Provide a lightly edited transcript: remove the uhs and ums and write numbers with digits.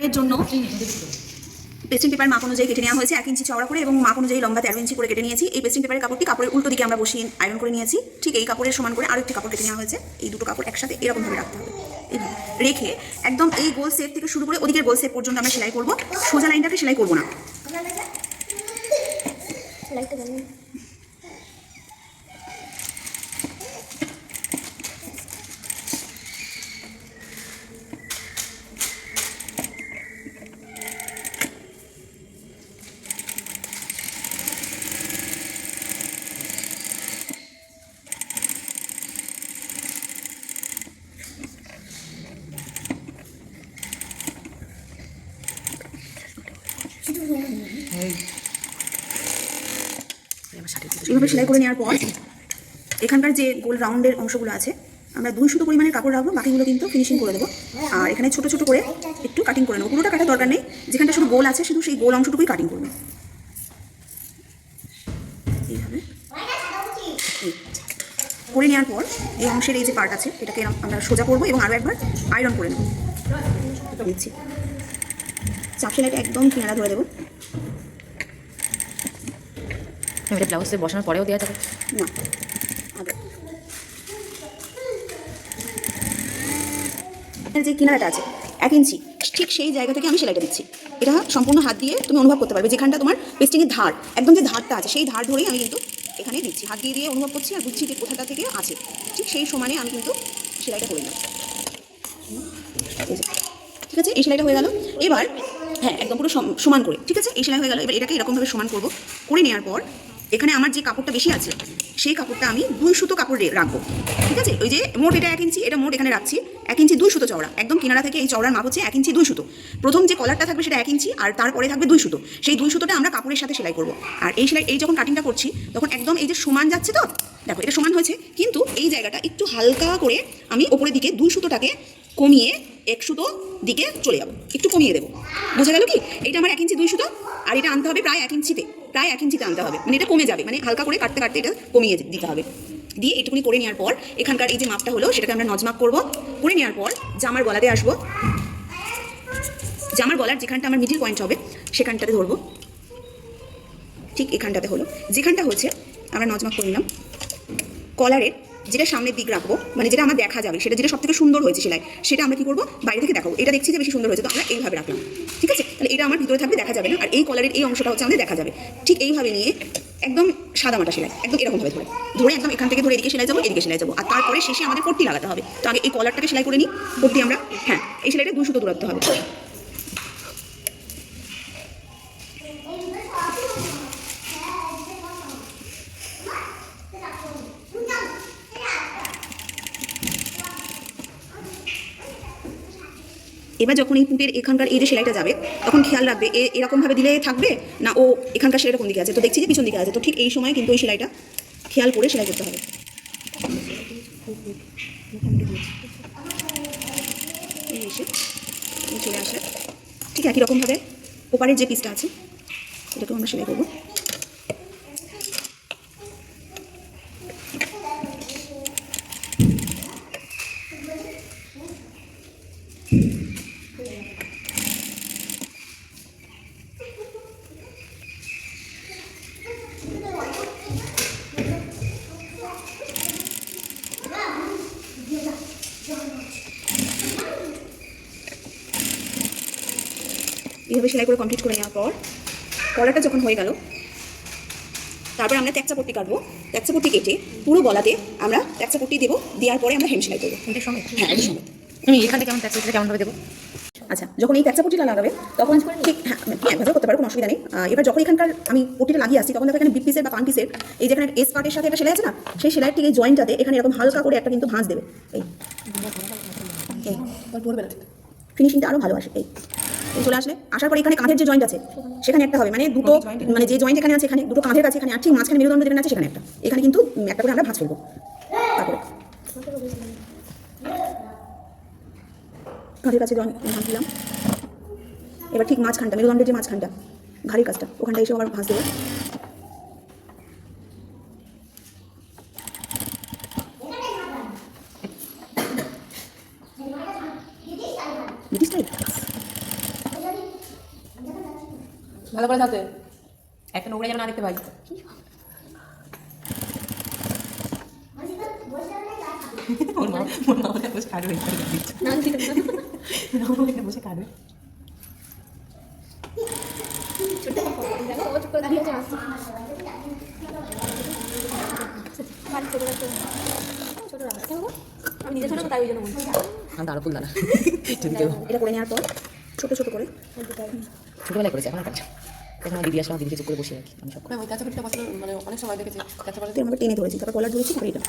এর জন্য pasting paper মাপ অনুযায়ী কেটে নেওয়া হয়েছে 1 ইঞ্চি চওড়া করে এবং মাপ অনুযায়ী লম্বা 13 ইঞ্চি করে কেটে নিয়েছি। এই পেস্টিং পেপারের কাপড়টি কাপড়ের উল্টো দিকে আমরা বসিয়ে আয়রন করে নিয়েছি। ঠিক এই কাপড়ের সমান করে আরেকটি কাপড় কেটে নেওয়া হয়েছে। এই দুটো কাপড় একসাথে এরকমভাবে রাখতে হবে। এইভাবে রেখে একদম এই গোল সেপ থেকে শুরু করে ওদিকের গোল সেপ পর্যন্ত আমরা সেলাই করব। সোজা লাইনটাকে সেলাই করব না। এইভাবে সেলাই করে নেওয়ার পর এখানকার যে গোল রাউন্ডের অংশগুলো আছে আমরা 2 সুতো পরিমাণের কাপড় রাখবো, বাকিগুলো কিন্তু ফিনিশিং করে দেবো। আর এখানে ছোট ছোট করে একটু কাটিং করে নেবো। পুরোটা কাটার দরকার নেই, যেখানটা শুধু গোল আছে শুধু সেই গোল অংশটুকুই কাটিং করবো। এইভাবে করে নেওয়ার পর এই অংশের এই যে পার্ট আছে এটাকে আমরা সোজা করবো এবং আরও একবার আয়রন করে নেবো। দিচ্ছি চাপ সেলাইটা একদম কিনারা ধরে দেবো। এটা ব্লাউজে বসানোর পরেও দেওয়া যাবে না, আগে যে কিনারাটা আছে 1 ইঞ্চি ঠিক সেই জায়গা থেকে আমি সেলাইটা দিচ্ছি। এটা সম্পূর্ণ হাত দিয়ে তুমি অনুভব করতে পারবে, যেখানটা তোমার পেস্টিংয়ের ধার একদম যে ধারটা আছে সেই ধার ধরেই আমি কিন্তু এখানে দিচ্ছি। হাত দিয়ে দিয়ে অনুভব করছি আর বুঝছি যে কোথাটা থেকে আছে। ঠিক সেই সমানে আমি কিন্তু সেলাইটা করে নিই। ঠিক আছে, এই সেলাইটা হয়ে গেল। এবার হ্যাঁ একদম পুরো সমান করে, ঠিক আছে, এই সেলাই হয়ে গেল। এবার এটাকে এরকমভাবে সমান করব। করে নেওয়ার পর এখানে আমার যে কাপড়টা বেশি আছে সেই কাপড়টা আমি 2 সুতো কাপড় রাখবো। ঠিক আছে, ওই যে মোট এটা 1 ইঞ্চি, এটা মোট এখানে রাখছি 1 ইঞ্চি 2 সুতো চওড়া। একদম কিনারা থেকে এই চওড়ার মাপ হচ্ছে 1 ইঞ্চি 2 সুতো। প্রথম যে কলারটা থাকবে সেটা 1 ইঞ্চি আর তারপরে থাকবে 2 সুতো। সেই 2 সুতোটা আমরা কাপড়ের সাথে সেলাই করব। আর এই সেলাই এই যখন কাটিংটা করছি তখন একদম এই যে সমান যাচ্ছে, তো দেখো এটা সমান হয়েছে, কিন্তু এই জায়গাটা একটু হালকা করে আমি ওপরের দিকে 2 সুতোটাকে কমিয়ে 1 সুতো দিকে চলে যাবো, একটু কমিয়ে দেবো। বোঝা গেল কি? এটা আমার 1 ইঞ্চি 2 সুতো আর এটা আনতে হবে প্রায় 1 ইঞ্চিতে, প্রায় 1 ইঞ্চিতে আনতে হবে। মানে এটা কমে যাবে, মানে হালকা করে কাটতে কাটতে এটা কমিয়ে দিতে হবে। দিয়ে এটুকুনি করে নেওয়ার পর এখানকার এই যে মাপটা হলো সেটাকে আমরা নজমাপ করবো। করে নেওয়ার পর জামার গলাতে আসবো। জামার গলার যেখানটা আমার মিডিল পয়েন্ট হবে সেখানটাতে ধরবো। ঠিক এখানটাতে হলো, যেখানটা হচ্ছে আমরা নজমাপ করে নিলাম। কলারের যেটা সামনের দিক রাখবো, মানে যেটা আমার দেখা যাবে, সেটা যেটা সব থেকে সুন্দর হয়েছে সেলাই, সেটা আমরা কি করবো বাইরে থেকে দেখাবো। এটা দেখছি যে বেশি সুন্দর হয়েছে, তো আমরা এইভাবে রাখলাম। ঠিক আছে, তাহলে এটা আমার ভিতরে থাকবে, দেখা যাবে না। আর এই কলারের এই অংশটা হচ্ছে আমাদের দেখা যাবে। ঠিক এইভাবে নিয়ে একদম সাদা মাটা সেলাই একদম এরকমভাবে ধরে ধরে একদম এখান থেকে ধরে এদিকে সেলাই যাবো, এদিকে সেলাই যাবো। আর তারপরে শেষে আমাদের পট্টি লাগাতে হবে। তো আগে এই কলারটাকে সেলাই করে নিই, পট্টি আমরা হ্যাঁ এই সেলাইটা 2 সুতো দূরত্ব হবে। এবার যখন এই পুটের এখানকার এই যে সেলাইটা যাবে তখন খেয়াল রাখবে এরকমভাবে দিলে থাকবে না, ও এখানকার সেলাইটা কোন দিকে আছে, তো দেখছি যে পিছন দিকে আছে। তো ঠিক এই সময় কিন্তু ওই সেলাইটা খেয়াল করে সেলাই করতে হবে। এসে চলে আসে ঠিক একই রকমভাবে ওপারের যে পিসটা আছে এটাকেও আমরা সেলাই করবো। এইভাবে সেলাই করে কমপ্লিট করে নেওয়ার পর কলারটা যখন হয়ে গেল তারপর আমরা ট্যাকচা পট্টি কাটবো। ট্যাকচা পট্টি কেটে পুরো গলাতে আমরা ট্যাকচা পট্টি দেবো। দেওয়ার পরে আমরা হেম সেলাই করবো। হ্যাঁ এটা সময় তুমি এখান থেকে কেমনভাবে দেবো? আচ্ছা, যখন এই ট্যাকচা পট্টিটা লাগাবে তখন ঠিক হ্যাঁ একভাবে করতে পারো, কোনো অসুবিধা নেই। এবার যখন এখানকার আমি পট্টিটা লাগিয়ে আসছি তখন দেখো এখানে বিগ পিসের বা পান পিসের এই যেখানে এস পার্টের সাথে একটা সেলাই আছে না, সেই সেলাইয়ের ঠিক এই জয়েন্টটাতে এখানে এরকম হালকা করে একটা কিন্তু ভাঁজ দেবে। এই ফিনিশিংটা আরও ভালো আসে। এই চলে আসলে আসার পরে এখানে কাঁধের যে জয়েন্ট আছে সেখানে একটা হবে, মানে দুটো মানে যে জয়েন্ট এখানে আছে এখানে দুটো কাঁধের কাছে এখানে, আর ঠিক মাঝখানে মেরুদণ্ড যেখানে আছে সেখানে একটা, এখানে কিন্তু একটা করে আমরা ভাঁজ ফেলবো। তারপরে কাঁধের কাছে জয়েন্ট ভাঁজ দিলাম। এবার ঠিক মাঝখানটা মেরুদণ্ডের যে মাঝখানটা ঘাড়ির কাজটা ওখানটা এসে আবার ভাঁজ দেবো। ভালো করে সাথে একটা নোংরা যেন না দেখতে পাই। ওর মা ওখানে বসে কাটবে, ওখানে বসে কাটবে। আমি নিজের সামনে তাই ওই জন্য বলছি। আমি তো আরো ফুল দানা যদি কেউ এটা করে নেওয়ার পর ছোট ছোট করে ছোটবেলায় করেছে, এখন আর পারছে। তখন আমার দিদি আসলে আমার দিদিকে চুপ করে বসিয়ে রাখি আমি সব। না ওই কাঁচা পিঠটা বসলে মানে অনেক সময় দেখেছি কাঁচা তো আমাকে টেনে ধরেছি, তারপর কলার ধরেছি, তারপর এটা